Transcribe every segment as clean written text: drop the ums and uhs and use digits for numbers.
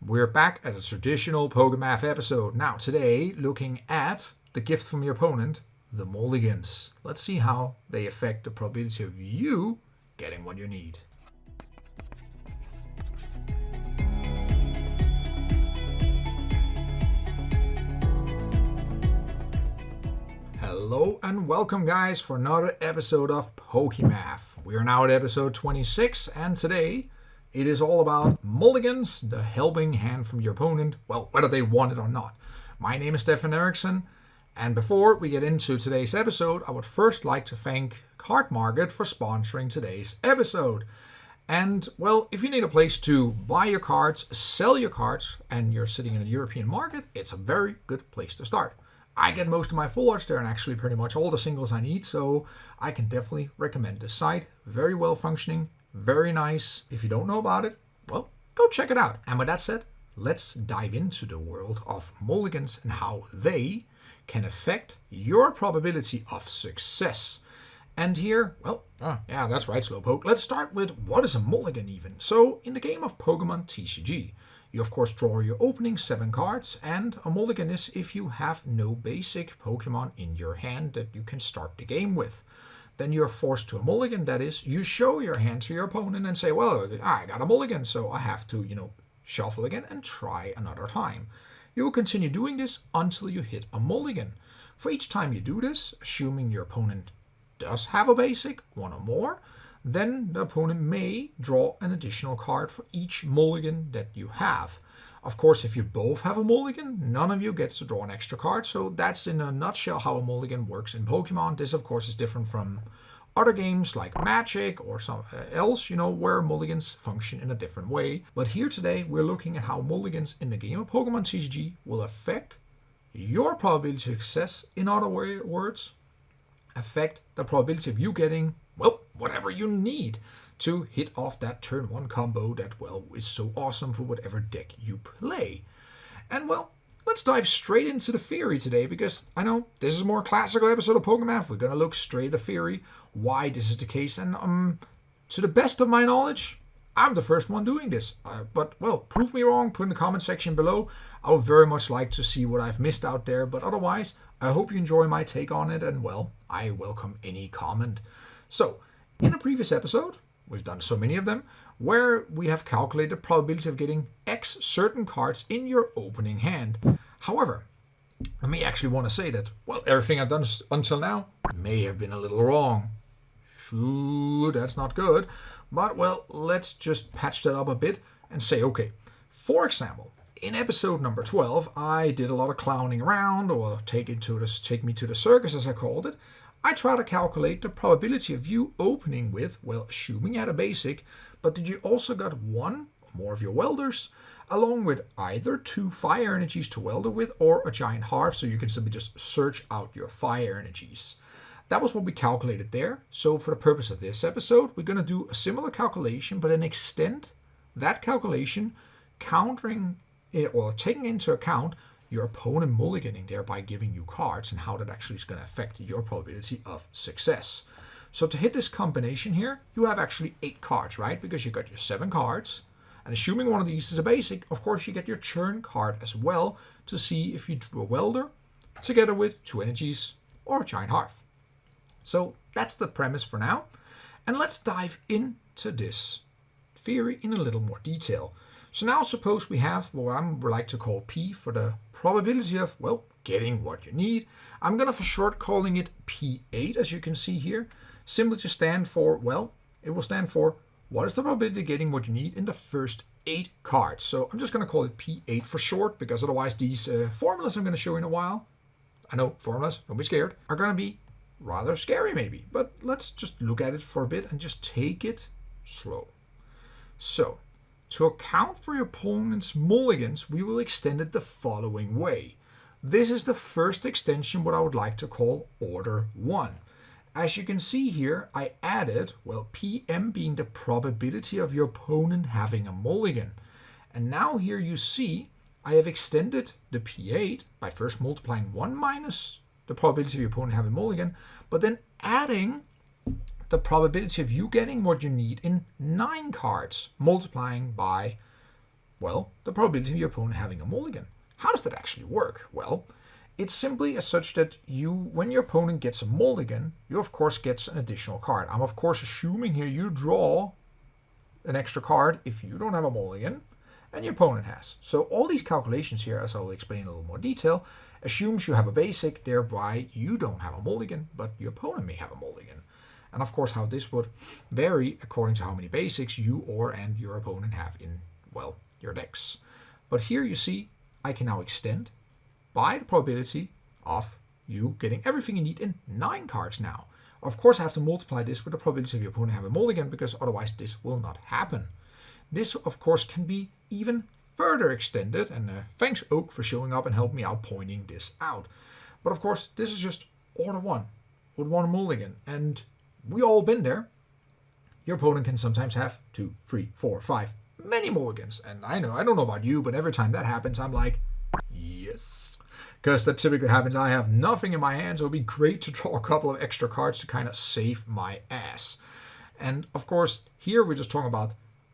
We're back at a traditional Pokémath episode. Now, today, looking at the gift from your opponent, the Mulligans. Let's see how they affect the probability of you getting what you need. Hello and welcome, guys, for another episode of Pokémath. We are now at episode 26, and today it is all about Mulligans, the helping hand from your opponent, well, whether they want it or not. My name is Stefan Eriksson, and before we get into today's episode, I would first like to thank Card Market for sponsoring today's episode. And, well, if you need a place to buy your cards, sell your cards, and you're sitting in a European market, it's a very good place to start. I get most of my full arts there and actually pretty much all the singles I need, so I can definitely recommend this site. Very well functioning, very nice. If you don't know about it, well, go check it out. And with that said, let's dive into the world of Mulligans and how they can affect your probability of success. And here, well, yeah, that's right, Slowpoke. Let's start with what is a Mulligan even. So, in the game of Pokémon TCG, you of course draw your opening 7 cards, and a Mulligan is if you have no basic Pokemon in your hand that you can start the game with. Then you're forced to a Mulligan, that is, you show your hand to your opponent and say, well, I got a Mulligan, so I have to, shuffle again and try another time. You will continue doing this until you hit a Mulligan. For each time you do this, assuming your opponent does have a basic, one or more, then the opponent may draw an additional card for each Mulligan that you have. Of course, if you both have a Mulligan, none of you gets to draw an extra card, so that's in a nutshell how a Mulligan works in Pokemon. This, of course, is different from other games like Magic or some else, where Mulligans function in a different way. But here today, we're looking at how Mulligans in the game of Pokemon TCG will affect your probability of success. In other words, affect the probability of you getting, well, whatever you need to hit off that turn 1 combo that, well, is so awesome for whatever deck you play. And, well, let's dive straight into the theory today, because I know this is a more classical episode of Pokémath. We're going to look straight at the theory, why this is the case, and to the best of my knowledge, I'm the first one doing this. But, well, prove me wrong, put in the comment section below. I would very much like to see what I've missed out there, but otherwise, I hope you enjoy my take on it, and, well, I welcome any comment. So, in a previous episode, we've done so many of them, where we have calculated the probability of getting X certain cards in your opening hand. However, I may actually want to say that, well, everything I've done until now may have been a little wrong. Shoo, that's not good. But, well, let's just patch that up a bit and say, okay, for example, in episode number 12, I did a lot of clowning around, or take me to the circus, as I called it. I try to calculate the probability of you opening with, well, assuming you had a basic, but did you also got one or more of your welders, along with either 2 fire energies to welder with, or a giant hearth, so you can simply just search out your fire energies. That was what we calculated there. So for the purpose of this episode, we're going to do a similar calculation, but then extend that calculation, countering it, or taking into account your opponent mulliganing, thereby giving you cards, and how that actually is going to affect your probability of success. So to hit this combination here, you have actually 8 cards, right? Because you got your 7 cards, and assuming one of these is a basic, of course you get your churn card as well to see if you drew a welder together with 2 energies or a giant hearth. So that's the premise for now, and let's dive into this theory in a little more detail. So now suppose we have what I would like to call P for the probability of, well, getting what you need. I'm going to for short calling it P8, as you can see here, simply to stand for, well, it will stand for what is the probability of getting what you need in the first 8 cards. So I'm just going to call it P8 for short, because otherwise these formulas I'm going to show in a while, I know, formulas, don't be scared, are going to be rather scary maybe. But let's just look at it for a bit and just take it slow. So, to account for your opponent's mulligans, we will extend it the following way. This is the first extension, what I would like to call order 1. As you can see here, I added, well, PM being the probability of your opponent having a mulligan. And now here you see, I have extended the P8 by first multiplying 1 minus the probability of your opponent having a mulligan, but then adding the probability of you getting what you need in 9 cards, multiplying by Well, the probability of your opponent having a mulligan. How does that actually work? Well, it's simply as such that when your opponent gets a mulligan, you of course gets an additional card. I'm of course assuming here you draw an extra card if you don't have a mulligan and your opponent has. So all these calculations here, as I'll explain in a little more detail, assumes you have a basic, thereby you don't have a mulligan, but your opponent may have a mulligan. And of course how this would vary according to how many basics you and your opponent have in, well, your decks. But here you see I can now extend by the probability of you getting everything you need in 9 cards now. Of course, I have to multiply this with the probability of your opponent having a mulligan, because otherwise this will not happen. This, of course, can be even further extended, and thanks Oak for showing up and helping me out pointing this out. But of course, this is just order 1 with 1 mulligan, and we all been there. Your opponent can sometimes have 2, 3, 4, 5, many mulligans, and I don't know about you, but every time that happens, I'm like, yes. Because that typically happens. I have nothing in my hands. It would be great to draw a couple of extra cards to kind of save my ass. And of course, here we're just talking about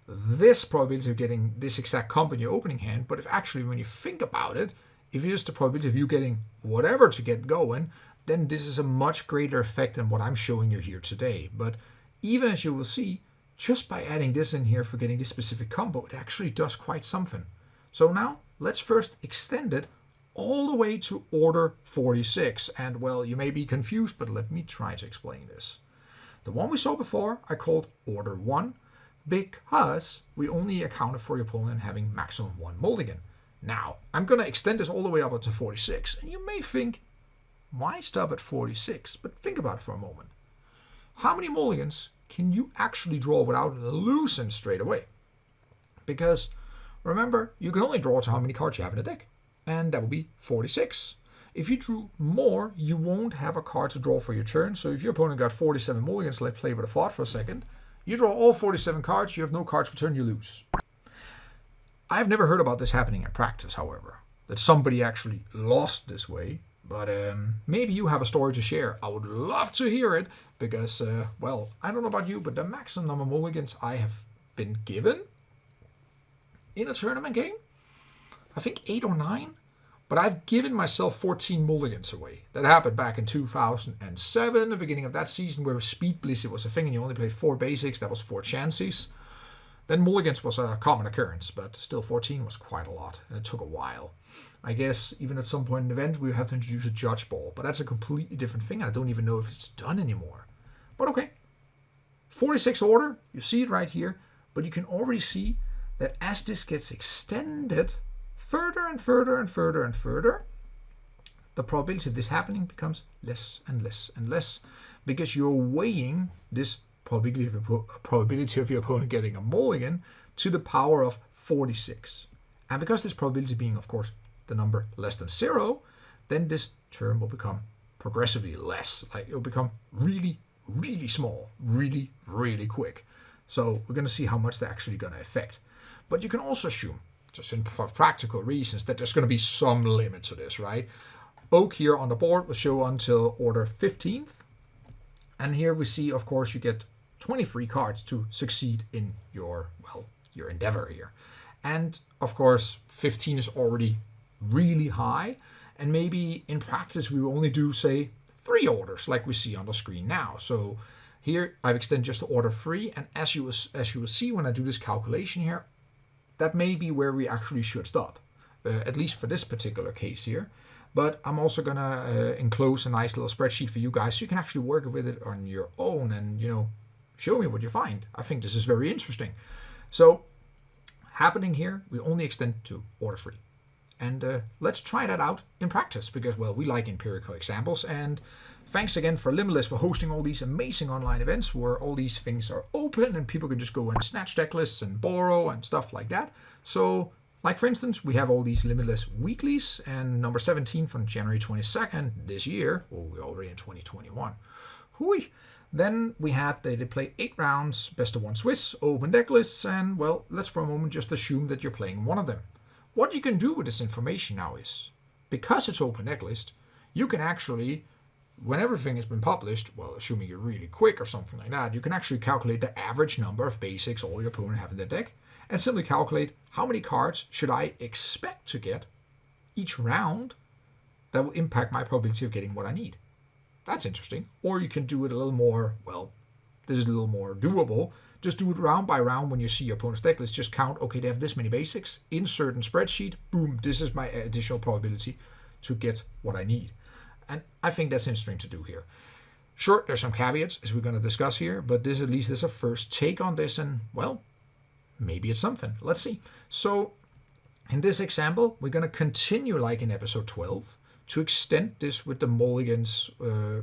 this probability of getting this exact combo in your opening hand. But if actually, when you think about it, if it's the probability of you getting whatever to get going, then this is a much greater effect than what I'm showing you here today. But even as you will see, just by adding this in here for getting this specific combo, it actually does quite something. So now let's first extend it all the way to order 46. And well, you may be confused, but let me try to explain this. The one we saw before, I called order 1 because we only accounted for your opponent having maximum 1 mulligan. Now, I'm going to extend this all the way up to 46. And you may think, why stop at 46? But think about it for a moment. How many mulligans can you actually draw without losing straight away? Because remember, you can only draw to how many cards you have in a deck. And that will be 46. If you drew more, you won't have a card to draw for your turn. So if your opponent got 47 mulligans, let's play with a thought for a second. You draw all 47 cards, you have no cards for turn, you lose. I've never heard about this happening in practice, however. That somebody actually lost this way. But maybe you have a story to share. I would love to hear it. Because, well, I don't know about you, but the maximum number of mulligans I have been given in a tournament game, I think 8 or 9, but I've given myself 14 mulligans away. That happened back in 2007, the beginning of that season, where Speed Blizzard was a thing and you only played 4 basics. That was 4 chances. Then mulligans was a common occurrence, but still 14 was quite a lot, and it took a while. I guess even at some point in the event, we have to introduce a judge ball, but that's a completely different thing. I don't even know if it's done anymore. But okay, 46 order, you see it right here, but you can already see that as this gets extended further and further and further and further, the probability of this happening becomes less and less and less, because you're weighing this probability of your opponent getting a mulligan to the power of 46. And because this probability being, of course, the number less than 0, then this term will become progressively less. Like, it'll become really, really small, really, really quick. So we're going to see how much they're actually going to affect. But you can also assume, just for practical reasons, that there's going to be some limit to this, right? Oak here on the board will show until order 15th. And here we see, of course, you get 23 cards to succeed in your endeavor here. And, of course, 15 is already really high. And maybe in practice we will only do, say, 3 orders like we see on the screen now. So here I've extended just to order 3. And as you will see when I do this calculation here, that may be where we actually should stop, at least for this particular case here. But I'm also going to enclose a nice little spreadsheet for you guys so you can actually work with it on your own and, show me what you find. I think this is very interesting. So happening here, we only extend to order 3. And let's try that out in practice because, well, we like empirical examples. And thanks again for Limitless for hosting all these amazing online events where all these things are open and people can just go and snatch deck lists and borrow and stuff like that. So, like for instance, we have all these Limitless weeklies, and number 17 from January 22nd this year. Oh, we're already in 2021. Hui. Then we had they play 8 rounds, best of 1 Swiss, open deck lists, and well, let's for a moment just assume that you're playing one of them. What you can do with this information now is, because it's open deck list, you can actually, when everything has been published, well, assuming you're really quick or something like that, you can actually calculate the average number of basics all your opponent have in their deck, and simply calculate how many cards should I expect to get each round that will impact my probability of getting what I need. That's interesting. Or you can do it a little more, well, this is a little more doable. Just do it round by round when you see your opponent's deck list. Just count, okay, they have this many basics, insert in spreadsheet, boom, this is my additional probability to get what I need. And I think that's interesting to do here. Sure, there's some caveats, as we're going to discuss here, but this at least is a first take on this, and, well, maybe it's something. Let's see. So, in this example, we're going to continue like in episode 12 to extend this with the mulligans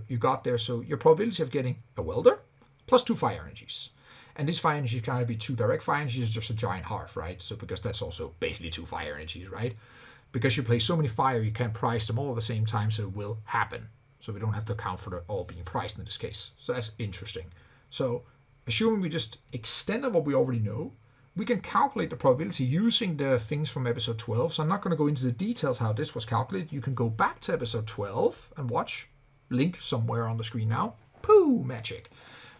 you got there. So, your probability of getting a welder plus 2 fire energies. And these fire energies can either be 2 direct fire energies or just a giant hearth, right? So, because that's also basically 2 fire energies, right? Because you play so many fire, you can't price them all at the same time, so it will happen. So we don't have to account for it all being priced in this case. So that's interesting. So assuming we just extended what we already know, we can calculate the probability using the things from episode 12. So I'm not going to go into the details how this was calculated. You can go back to episode 12 and watch. Link somewhere on the screen now. Pooh, magic.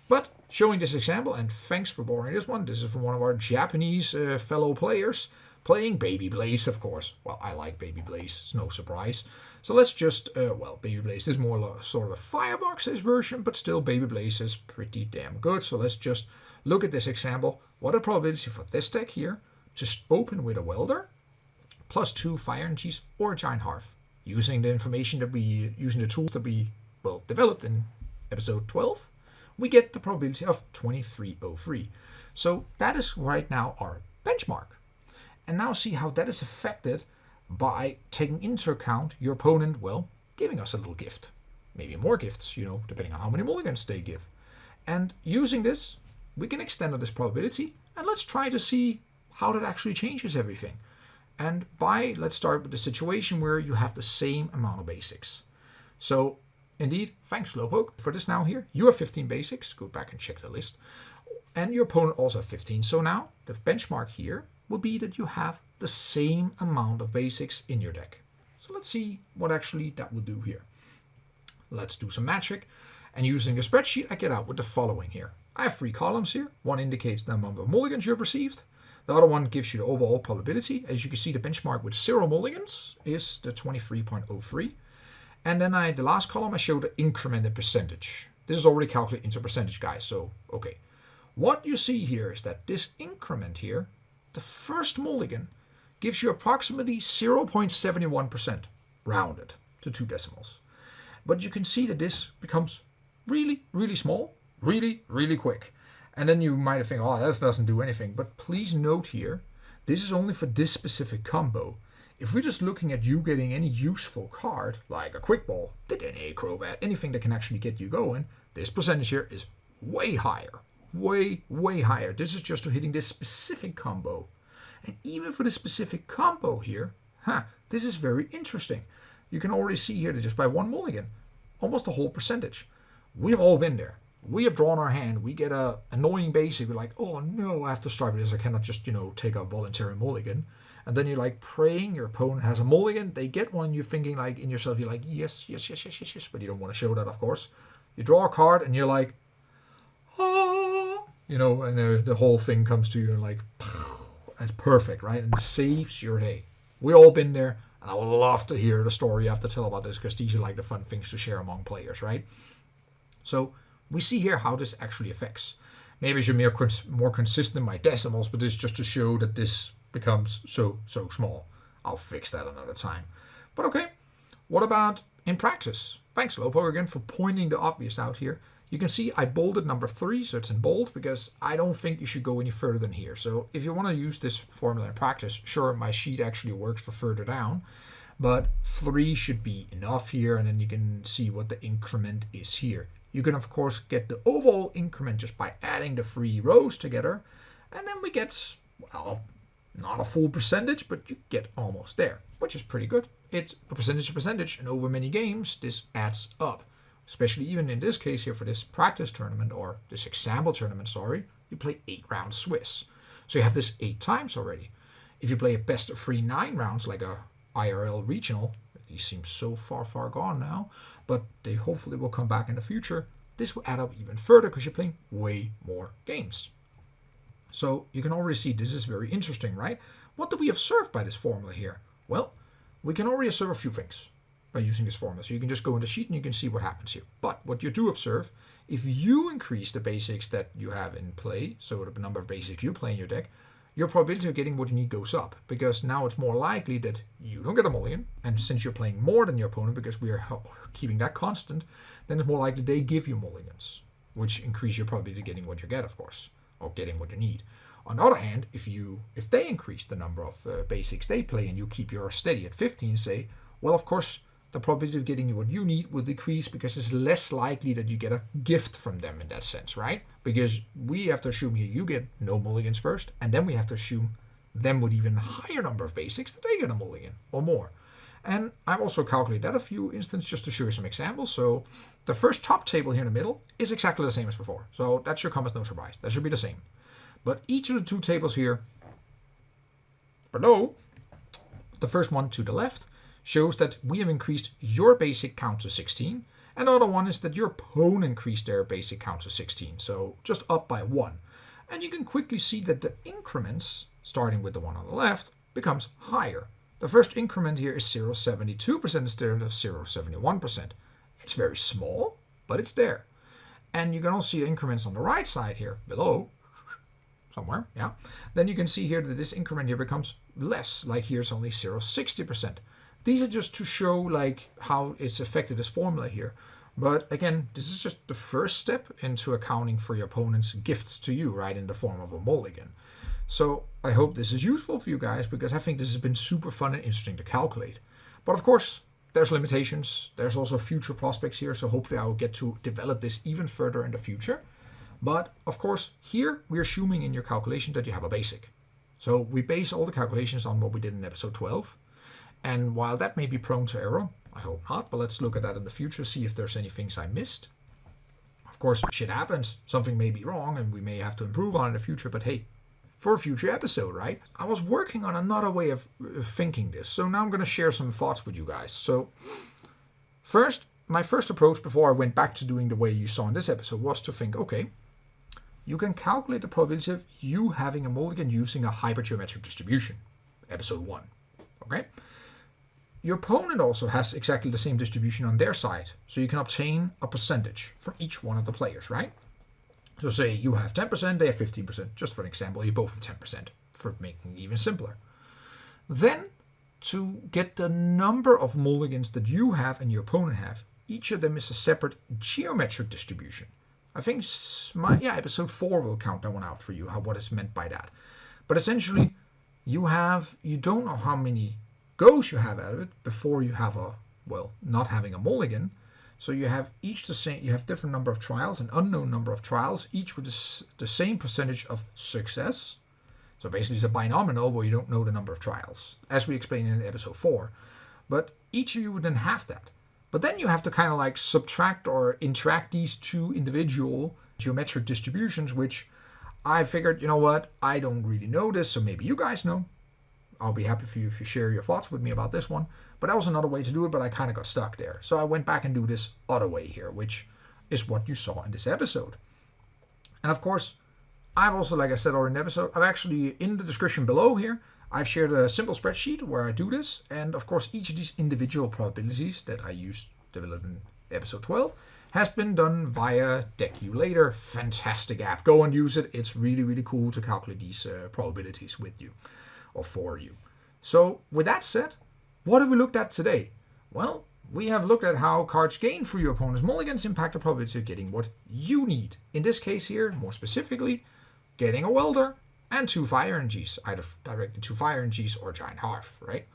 But showing this example, and thanks for borrowing this one. This is from one of our Japanese fellow players playing Baby Blaze, of course. Well, I like Baby Blaze. It's no surprise. So let's just, Baby Blaze is more sort of a Firebox-ish version, but still Baby Blaze is pretty damn good. So let's just look at this example. What a probability for this deck here. Just open with a welder, plus 2 fire energies, or a giant hearth. Using the information that using the tools that we, developed in episode 12, we get the probability of 2303. So that is right now our benchmark. And now see how that is affected by taking into account your opponent, giving us a little gift. Maybe more gifts, depending on how many mulligans they give. And using this, we can extend on this probability, and let's try to see how that actually changes everything. And let's start with the situation where you have the same amount of basics. So, indeed, thanks Slowpoke for this now here. You have 15 basics, go back and check the list. And your opponent also have 15. So now, the benchmark here will be that you have the same amount of basics in your deck. So let's see what actually that will do here. Let's do some magic. And using a spreadsheet, I get out with the following here. I have 3 columns here. One indicates the amount of mulligans you've received. The other one gives you the overall probability. As you can see, the benchmark with 0 mulligans is the 23.03. And then the last column, I show the incremented percentage. This is already calculated into percentage, guys. So, okay. What you see here is that this increment here, the first mulligan, gives you approximately 0.71%, rounded to 2 decimals. But you can see that this becomes really, really small, really, really quick. And then you might think, oh, that doesn't do anything. But please note here, this is only for this specific combo. If we're just looking at you getting any useful card, like a quick ball, the DNA Crobat, anything that can actually get you going, this percentage here is way higher. Way, way higher. This is just to hitting this specific combo. And even for this specific combo here, this is very interesting. You can already see here that just by 1 mulligan, almost a whole percentage. We've all been there. We have drawn our hand. We get a annoying basic. We're like, oh no, I have to start with this. I cannot just, take a voluntary mulligan. And then you're like praying your opponent has a mulligan. They get one. You're thinking like in yourself, you're like, yes. But you don't want to show that, of course. You draw a card and you're like, and the whole thing comes to you and like, it's perfect, right? And it saves your day. We've all been there. And I would love to hear the story you have to tell about this because these are like the fun things to share among players, right? So we see here how this actually affects. Maybe you're more consistent in my decimals, but this is just to show that this becomes so small. I'll fix that another time. But okay, what about in practice? Thanks, Lopo, again, for pointing the obvious out here. You can see I bolded number 3, so it's in bold, because I don't think you should go any further than here. So if you want to use this formula in practice, sure, my sheet actually works for further down, but 3 should be enough here, and then you can see what the increment is here. You can, of course, get the overall increment just by adding the 3 rows together, and then we get, not a full percentage, but you get almost there, which is pretty good. It's a percentage, and over many games, this adds up. Especially even in this case here for this practice tournament, or this example tournament, you play 8 rounds Swiss. So you have this 8 times already. If you play a best of 3 9 rounds like a IRL regional, these seem so far gone now, but they hopefully will come back in the future. This will add up even further because you're playing way more games. So you can already see this is very interesting, right? What do we observe by this formula here? Well, we can already observe a few things by using this formula. So you can just go in the sheet and you can see what happens here. But what you do observe, if you increase the basics that you have in play, so the number of basics you play in your deck, your probability of getting what you need goes up, because now it's more likely that you don't get a mulligan, and since you're playing more than your opponent, because we are keeping that constant, then it's more likely they give you mulligans, which increase your probability of getting what you get, of course, or getting what you need. On the other hand, if they increase the number of basics they play and you keep yours steady at 15, say, well, of course, the probability of getting you what you need will decrease, because it's less likely that you get a gift from them in that sense, right? Because we have to assume here you get no mulligans first, and then we have to assume them with even higher number of basics that they get a mulligan or more. And I've also calculated that a few instances just to show you some examples. So the first top table here in the middle is exactly the same as before. So that should come as no surprise. That should be the same. But each of the two tables here below, the first one to the left, shows that we have increased your basic count to 16, and the other one is that your opponent increased their basic count to 16, so just up by 1. And you can quickly see that the increments, starting with the one on the left, becomes higher. The first increment here is 0.72% instead of 0.71%. It's very small, but it's there. And you can also see the increments on the right side here, below, somewhere, yeah. Then you can see here that this increment here becomes less, like here it's only 0.60%. These are just to show like how it's affected this formula here. But again, this is just the first step into accounting for your opponent's gifts to you, right, in the form of a mulligan. So I hope this is useful for you guys, because I think this has been super fun and interesting to calculate. But of course, there's limitations. There's also future prospects here, so hopefully I will get to develop this even further in the future. But of course, here we're assuming in your calculation that you have a basic. So we base all the calculations on what we did in episode 12. And while that may be prone to error, I hope not, but let's look at that in the future, see if there's any things I missed. Of course, shit happens. Something may be wrong and we may have to improve on it in the future, but hey, for a future episode, right? I was working on another way of thinking this, so now I'm going to share some thoughts with you guys. So first, my first approach before I went back to doing the way you saw in this episode was to think, okay, you can calculate the probability of you having a mulligan using a hypergeometric distribution, episode 1, okay? Your opponent also has exactly the same distribution on their side, so you can obtain a percentage from each one of the players, right? So say you have 10%, they have 15%, just for an example, you both have 10%, for making it even simpler. Then, to get the number of mulligans that you have and your opponent have, each of them is a separate geometric distribution. I think episode 4 will count that one out for you, what is meant by that. But essentially, you don't know how many goes you have out of it before you have not having a mulligan. So you have each the same, you have different number of trials, an unknown number of trials, each with the same percentage of success. So basically it's a binomial where you don't know the number of trials, as we explained in episode 4. But each of you would then have that. But then you have to kind of like subtract or interact these two individual geometric distributions, which I figured, you know what, I don't really know this, so maybe you guys know. I'll be happy for you if you share your thoughts with me about this one. But that was another way to do it, but I kind of got stuck there. So I went back and do this other way here, which is what you saw in this episode. And of course, I've also, like I said already in the episode, I've actually, in the description below here, I've shared a simple spreadsheet where I do this. And of course, each of these individual probabilities that I used developed in episode 12 has been done via DeckUlator. Fantastic app. Go and use it. It's really, really cool to calculate these probabilities with you. Or for you. So with that said, what have we looked at today? Well, we have looked at how cards gained for your opponent's mulligans impact the probability of getting what you need. In this case here, more specifically, getting a welder and 2 fire energies, either directly 2 fire energies or giant hearth, right?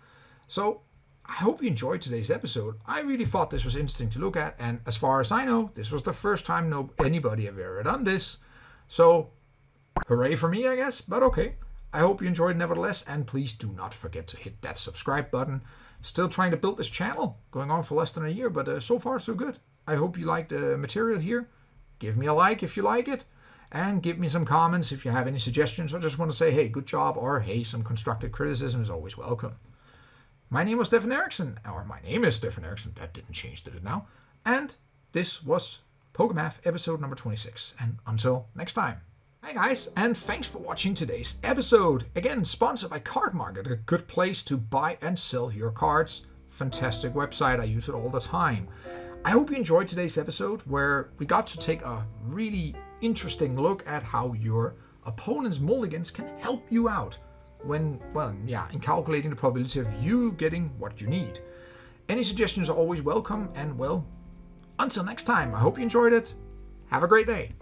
So I hope you enjoyed today's episode. I really thought this was interesting to look at, and as far as I know, this was the first time anybody have ever done this. So hooray for me, I guess, but okay. I hope you enjoyed nevertheless, and please do not forget to hit that subscribe button. Still trying to build this channel, going on for less than a year, but so far so good. I hope you liked the material here. Give me a like if you like it, and give me some comments if you have any suggestions, or just want to say, hey, good job, or hey, some constructive criticism is always welcome. My name is Stefan Eriksson, or my name is Stefan Eriksson, that didn't change, did it now? And this was Pokémath episode number 26, and until next time. Hi guys, and thanks for watching today's episode. Again, sponsored by Card Market, a good place to buy and sell your cards. Fantastic website, I use it all the time. I hope you enjoyed today's episode where we got to take a really interesting look at how your opponent's mulligans can help you out in calculating the probability of you getting what you need. Any suggestions are always welcome, and well, until next time, I hope you enjoyed it. Have a great day.